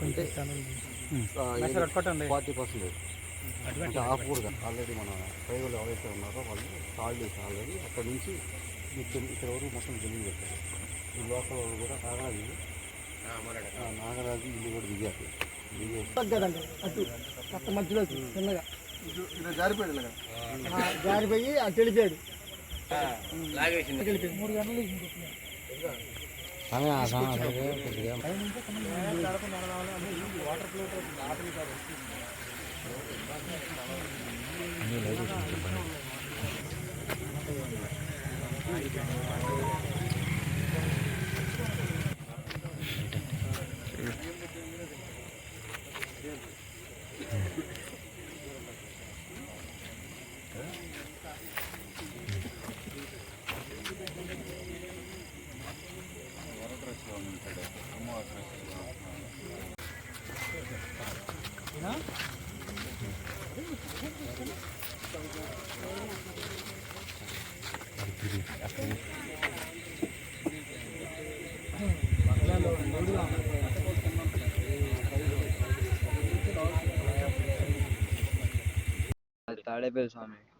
అంటే 40% అంటే ఆఫ్ కూడా ఆల్రెడీ మన డ్రైవర్లు ఎవరైతే ఉన్నారో వాళ్ళు కాల్ చేసి ఆల్రెడీ అక్కడ నుంచి ఇక్కడ వరకు మొత్తం బిల్డింగ్ పెట్టారు. ఈ లోకల్ వాళ్ళు కూడా నాగరాజు ఇల్లు కూడా దిగారు. మధ్యలో చిన్నగా జారిపోయి అటు వెళ్ళిపోయాడు. 3 గంటలు వాటర్ ఫ్లో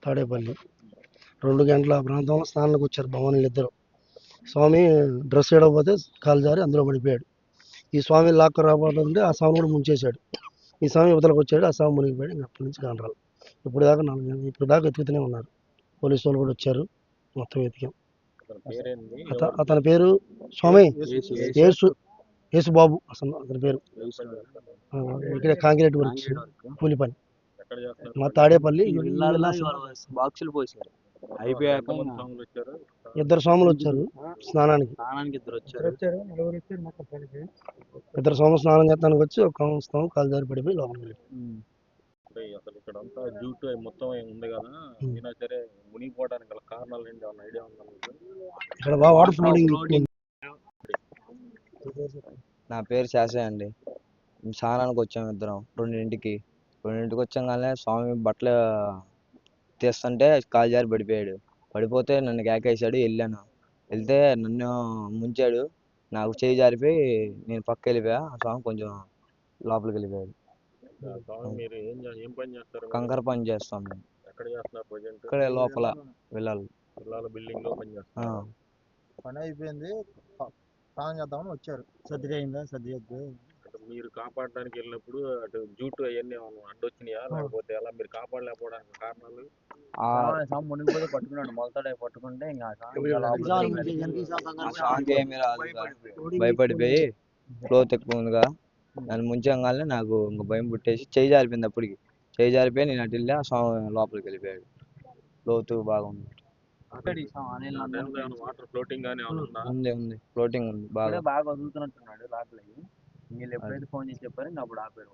తాడేపల్లి 2 గంటల ప్రాంతంలో స్నానానికి వచ్చారు భవానీలు ఇద్దరు. స్వామి డ్రెస్ వేయకపోతే కాలు జారి అందులో పడిపోయాడు. ఈ స్వామి లాక్ రాబోతుంటే ఆ స్వామి కూడా ముంచేశాడు. ఈ స్వామి యువతలకు వచ్చాడు, ఆ స్వామి మునిగిపోయాడు. ఇంకా అప్పటి నుంచి కానరాలు. ఇప్పుడు దాకా ఎత్తుకుతూనే ఉన్నారు. పోలీసు వాళ్ళు కూడా వచ్చారు, మొత్తం వెతికాం. అతని పేరు స్వామి యేసుబాబు అసలు అతని పేరు. ఇక్కడ కాంక్రీట్ వర్క్ కూలి పని. మా తాడేపల్లి బాక్సులు పోసారు. అయిపోయాక 2 స్వాములు వచ్చారు స్నానానికి. 2 స్వాములు స్నానం చేస్తానికి వచ్చి ఒక స్వామి కాలు జారి పడిపోయి లోపలికి వెళ్ళి అసలు ఇక్కడ అంతా జూట్ మొత్తం ఉంది కదా, అయినా సరే మునిగిపోవడానికి గల కారణాలు ఏంటి అన్న ఐడియా ఉందా మీకు? ఇక్కడ బాగా వాటర్ ఫ్లోటింగ్. నా పేరు శాసయ్య అండి. స్నానానికి వచ్చాము ఇద్దరం 2ంటికి వచ్చాగానే స్వామి బట్టలు తీస్తుంటే కాలు జారి పడిపోయాడు. పడిపోతే నన్ను కేకేశాడు. వెళ్తే నన్ను ముంచాడు. నాకు చేయి జారిపోయి నేను పక్క వెళ్ళిపోయా. ఆ స్వామి కొంచెం లోపలికి వెళ్ళిపోయాడు. కంకర పని చేస్తాం మేము. ఇక్కడ లోపల వెళ్ళాలి బిల్డింగ్ లో పని చేస్తాం. పని అయిపోయింది, స్నానం చేద్దామని వచ్చారు. సర్ది అయిందా? సర్ది మీరు కాపాడడానికి వెళ్ళినప్పుడు అటు జూట్ అవన్నీ అడ్డొచ్చినాయా, లేకపోతే ఎలా మీరు కాపాడలేకపోవడానికి కారణాలు? మునిగిపోతే పట్టుకున్నాడు, మొలతాడే పట్టుకుంటే ఇంకా ఏమీ రాదు, భయపడిపోయి క్లోత్ ఎక్కువ ఉందిగా నన్ను ముంచగానే నాకు ఇంక భయం పుట్టేసి చేయి జారిపోయింది. అప్పటికి చేయి జారిపోయి నేను అటు వెళ్ళి ఆ స్వామి లోపలికి వెళ్ళిపోయాడు. లోతు బాగుంది. వాటర్ ఫ్లోటింగ్ ఉంది ఫ్లోటింగ్ ఉంది బాగా వదులుతున్నట్టున్నాడు. లోపలికి వీళ్ళు ఎప్పుడైతే ఫోన్ చేసి చెప్పారో అప్పుడు ఆపారు.